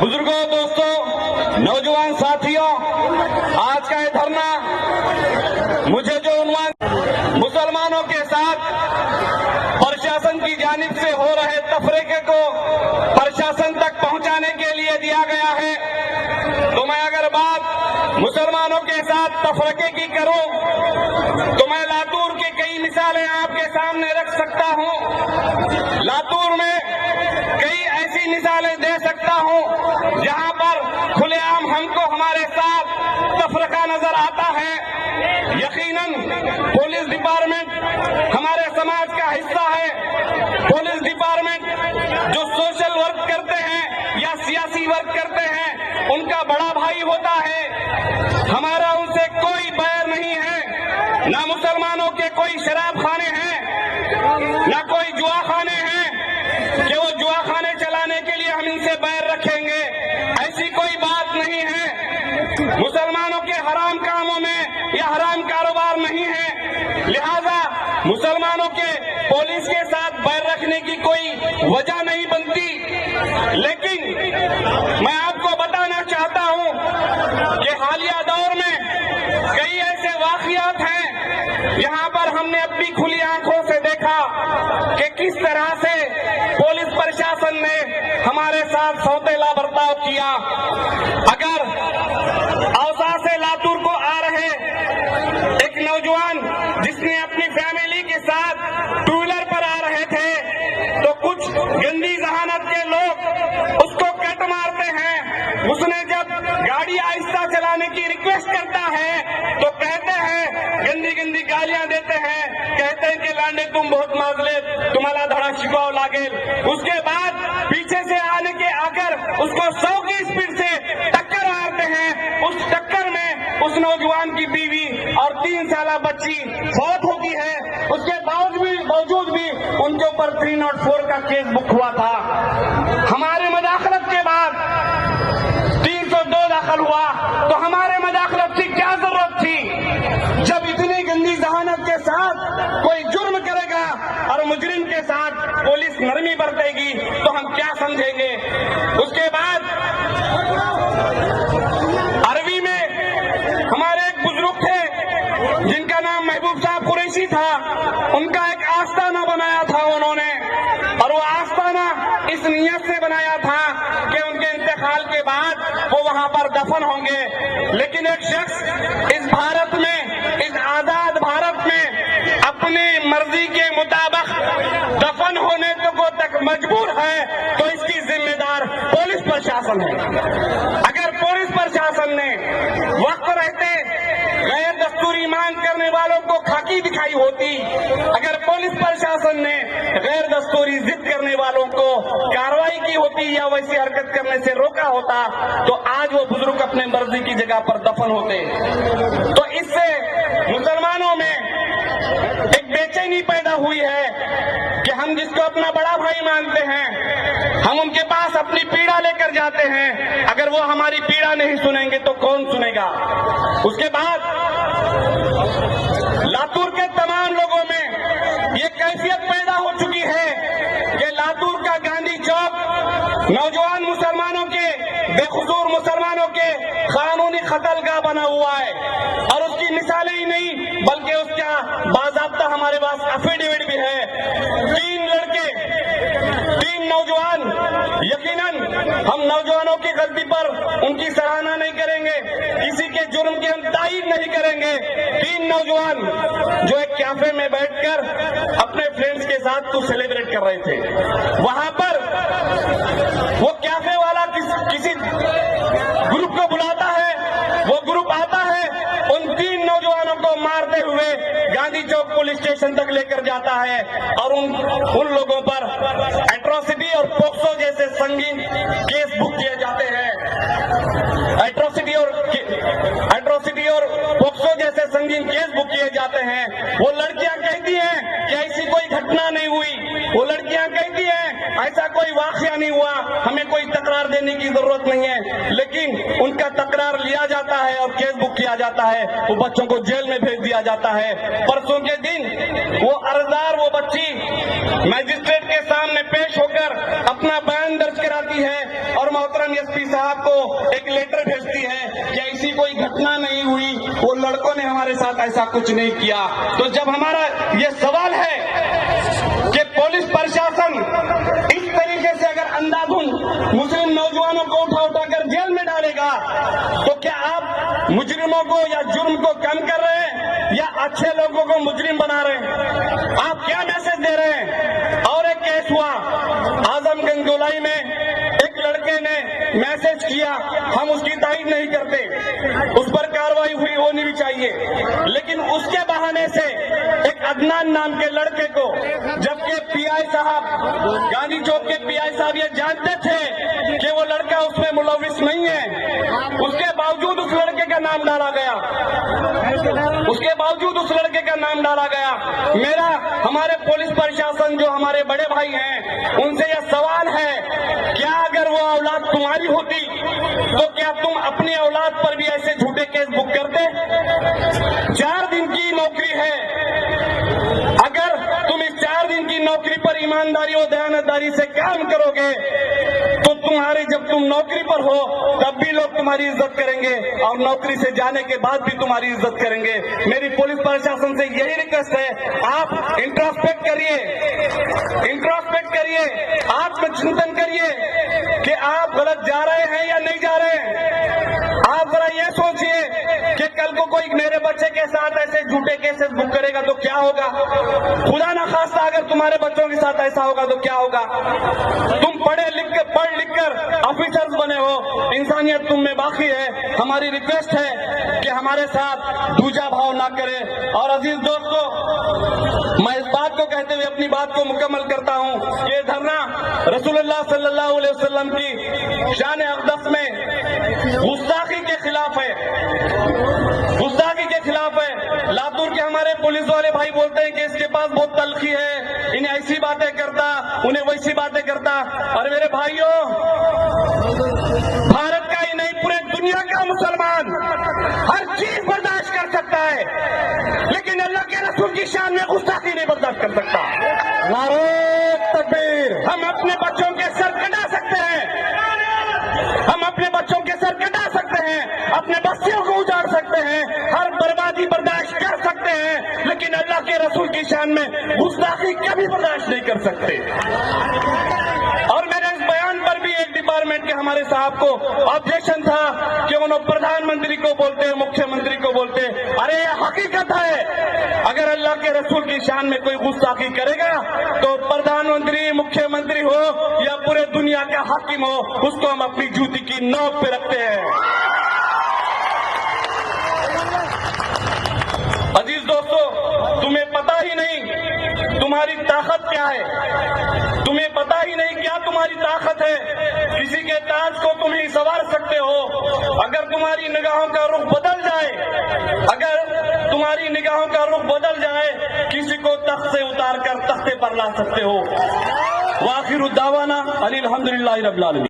बुजुर्गों, दोस्तों, नौजवान साथियों, आज का ये धरना मुझे जो उन्वान मुसलमानों के साथ प्रशासन की जानिब से हो रहे तफरीके को प्रशासन तक पहुंचाने के लिए दिया गया है, तो मैं अगर बात मुसलमानों के साथ तफरीके की करूं तो मैं लातूर की कई मिसालें आपके सामने रख सकता हूं। लातूर में कई ऐसी मिसालें दे सकता हूं जहां पर खुलेआम हमको हमारे साथ तफरीका नजर आता है। यकीनन पुलिस डिपार्टमेंट हमारे समाज का हिस्सा है। पुलिस डिपार्टमेंट जो सोशल वर्क करते हैं या सियासी वर्क करते हैं, उनका बड़ा भाई होता है। हमारा उनसे कोई बैर नहीं है। ना मुसलमानों के कोई शराब खाने हैं, ना कोई जुआ खाने हैं कि वो जुआ खाने चलाने के लिए हम इनसे बैर रखेंगे, ऐसी कोई बात नहीं है। मुसलमानों के हराम कामों में या हराम कारोबार नहीं है, लिहाजा मुसलमानों के पुलिस के साथ बैर रखने की कोई वजह नहीं बनती। लेकिन मैं आपको बताना चाहता हूं कि हालिया दौर में कई ऐसे वाकयात हैं यहां पर हमने अपनी खुली आंखों से देखा कि किस तरह से पुलिस प्रशासन ने हमारे साथ सौतेला बर्ताव किया। अगर औसा से लातूर को आ रहे एक नौजवान जिसने अपनी फैमिली के साथ टू व्हीलर पर आ रहे थे, तो कुछ गंदी जहानत के लोग उसको कट मारते हैं। उसने जब गाड़ी आहिस्ता चलाने की रिक्वेस्ट करता है तो कहते हैं, गंदी गंदी गालियां देते हैं, कहते हैं कि लांडे तुम बहुत माजले, तुम्हारा धड़ा शिकवाव लागेल। उसके बाद पीछे से आने के आकर उसको 100 की स्पीड से टक्कर मारते हैं। उस टक्कर में उस नौजवान की बीवी और 3 साल बच्ची फौत होती है। उसके बावजूद भी उनके ऊपर 304 का केस बुक हुआ था। हमारे मदाखलत के बाद 302 दाखिल हुआ, तो हमारे मदाखलत की क्या जरूरत थी? जब इतनी गंदी जहानत के साथ कोई जुर्म करेगा और मुजरिम के साथ पुलिस नरमी बरतेगी तो हम क्या समझेंगे? उसके बाद अरबी में हमारे एक बुजुर्ग थे जिनका नाम महबूब साहब कुरैशी था। उनका एक आस्ताना बनाया था उन्होंने, और वो आस्ताना इस नियत से बनाया था कि उनके इंतकाल के बाद वो वहां पर दफन होंगे। लेकिन एक शख्स इस भारत में, इस आजाद भारत में अपनी मर्जी के मुताबिक दफन होने तक मजबूर है, तो इसकी जिम्मेदार पुलिस प्रशासन है। अगर पुलिस प्रशासन ने वक्त रहते गैर दस्तूरी मांग करने वालों को खाकी दिखाई होती, अगर पुलिस प्रशासन ने गैर दस्तूरी जिद करने वालों को कार्रवाई की होती या वैसी हरकत करने से रोका होता, तो आज वो बुजुर्ग अपने मर्जी की जगह पर दफन होते। तो इससे मुसलमानों में एक बेचैनी पैदा हुई है कि हम जिसको अपना बड़ा भाई मानते हैं, हम उनके पास अपनी पीड़ा लेकर जाते हैं, अगर वो हमारी पीड़ा नहीं सुनेंगे तो कौन सुनेगा? उसके बाद लातूर के तमाम लोगों में ये कैफियत पैदा हो चुकी है कि लातूर का गांधी चौक नौजवान मुसलमानों के, बेखुसूर मुसलमानों के कानूनी कत्लगाह बना हुआ है। और उसकी मिसालें ही नहीं बल्कि उसका बाज़ाब्ता हमारे पास एफिडेविट भी है। 3 लड़के, 3 नौजवान, यकीनन हम नौजवानों की गलती पर उनकी सराहना नहीं करेंगे, किसी के जुर्म की हम तायीद नहीं करेंगे। 3 नौजवान जो एक कैफे में बैठकर अपने फ्रेंड्स के साथ कुछ सेलिब्रेट कर रहे थे, वहां पर वो कैफे वाला किसी ग्रुप को बुलाता है, वो ग्रुप आता है, उन 3 नौजवानों को मारते हुए गांधी चौक पुलिस स्टेशन तक लेकर जाता है और उन लोगों पर एट्रोसिटी और पोक्सो जैसे संगीन केस बुक किए जाते हैं। एट्रोसिटी और पोक्सो जैसे संगीन केस बुक किए जाते हैं। वो लड़कियां कहती हैं कि ऐसी कोई घटना नहीं हुई, वो लड़कियां कहती हैं ऐसा कोई वाकया नहीं हुआ, हमें कोई तकरार देने की जरूरत ضرورت نہیں ہے، لیکن ان کا تکرار لیا جاتا ہے اور کیس بک کیا جاتا ہے، وہ بچوں کو جیل میں بھیج دیا جاتا ہے۔ پرسوں کے دن وہ ارزدار وہ بچی میجسٹریٹ کے سامنے پیش ہو کر اپنا بیان درج کراتی ہے اور محترم ایس پی صاحب کو ایک لیٹر بھیجتی ہے کہ ایسی کوئی گھٹنا نہیں ہوئی، وہ لڑکوں نے ہمارے ساتھ ایسا کچھ نہیں کیا۔ تو جب ہمارا یہ سوال ہے کہ پولیس پرشاسن اس طریقے سے اگر اندھادھند مسلم نوجوانوں کو اٹھا کر جیل میں ڈالے گا تو کیا آپ مجرموں کو یا جرم کو کم کر رہے ہیں یا اچھے لوگوں کو مجرم بنا رہے ہیں؟ آپ کیا میسج دے رہے ہیں؟ اور ایک کیس ہوا اعظم گنج گولائی میں، ایک لڑکے نے میسج کیا، ہم اس کی تائید نہیں کرتے، اس پر کارروائی ہوئی ہونی بھی چاہیے، لیکن اس کے بہانے سے ایک عدنان نام کے لڑکے کو، جبکہ پی آئی صاحب گاندھی چوک کے پی آئی صاحب یہ جانتے تھے کہ وہ لڑکا اس میں ملوث نہیں ہے، اس کے باوجود اس لڑکے کا نام ڈالا گیا، اس کے باوجود اس لڑکے کا نام ڈالا گیا۔ میرا ہمارے پولیس پرشاسن جو ہمارے بڑے بھائی ہیں ان سے یہ سوال ہے، کیا اگر وہ اولاد تمہاری ہوتی تو کیا تم اپنی اولاد پر بھی ایسے جھوٹے کیس بک کرتے؟ 4 دن کی نوکری ہے، اگر تم اس 4 دن کی نوکری پر ایمانداری اور دیانتداری سے کام کرو گے تو جب تم نوکری پر ہو تب بھی لوگ تمہاری عزت کریں گے اور نوکری سے جانے کے بعد بھی تمہاری عزت کریں گے۔ میری پولیس پرشاسن سے یہی ریکویسٹ ہے، آپ انٹراسپیکٹ کریے، آپ چنتن کریے کہ آپ غلط جا رہے ہیں یا نہیں جا رہے ہیں۔ آپ ذرا یہ سوچئے کہ کل کو کوئی میرے بچے کے ساتھ ایسے جھوٹے کیسز بک کرے گا تو کیا ہوگا؟ خدا نخواستہ اگر تمہارے بچوں کے ساتھ ایسا ہوگا تو کیا ہوگا؟ تم پڑھ لکھ کر آفیسرز بنے ہو، انسانیت تم میں باقی ہے۔ ہماری ریکویسٹ ہے کہ ہمارے ساتھ دوجا بھاؤ نہ کرے۔ اور عزیز دوستو، میں اس بات کو کہتے ہوئے اپنی بات کو مکمل کرتا ہوں کہ دھرنا رسول اللہ صلی اللہ علیہ وسلم کی شان اقدس میں گستاخی کے خلاف ہے، گستاخی کے خلاف ہے۔ لاتور کے ہمارے پولیس والے بھائی بولتے ہیں کہ اس کے پاس بہت تلخی ہے، انہیں ایسی باتیں کرتا، انہیں ویسی باتیں کرتا۔ اور میرے بھائیوں، بھارت کا ہی نہیں پورے دنیا کا مسلمان ہر چیز برداشت کر سکتا ہے، لیکن اللہ کے رسول کی شان میں گستاخی نہیں برداشت کر سکتا۔ نعرہ تکبیر! ہم اپنے بچوں کے سر کٹا سکتے ہیں، ہم اپنے بچوں کے سر کٹا سکتے ہیں، اپنے بستیوں کو اجاڑ سکتے ہیں، ہر بربادی برداشت کر سکتے ہیں، لیکن اللہ کے رسول کی شان میں گستاخی کبھی برداشت نہیں کر سکتے۔ اور میرے اس بیان پر بھی ایک ڈپارٹمنٹ کے ہمارے صاحب کو آبجیکشن تھا کہ انہوں پردھان منتری کو بولتے ہیں، مکھیہ منتری کو بولتے ہیں۔ ارے یہ حقیقت ہے، اگر اللہ کے رسول کی شان میں کوئی گستاخی کرے گا تو پردھان منتری، مکھیہ منتری ہو یا پورے دنیا کا حاکم ہو، اس کو ہم اپنی جوتی کی نوک پہ رکھتے ہیں۔ عزیز دوستو، تمہیں پتا ہی نہیں تمہاری طاقت کیا ہے، تمہیں پتا ہی نہیں کیا تمہاری طاقت ہے۔ کسی کے تاج کو تم ہی سنوار سکتے ہو۔ اگر تمہاری نگاہوں کا رخ بدل جائے، اگر تمہاری نگاہوں کا رخ بدل جائے، کسی کو تخت سے اتار کر تختے پر لا سکتے ہو۔ وآخر الدعوانا ان الحمدللہ رب العالمین۔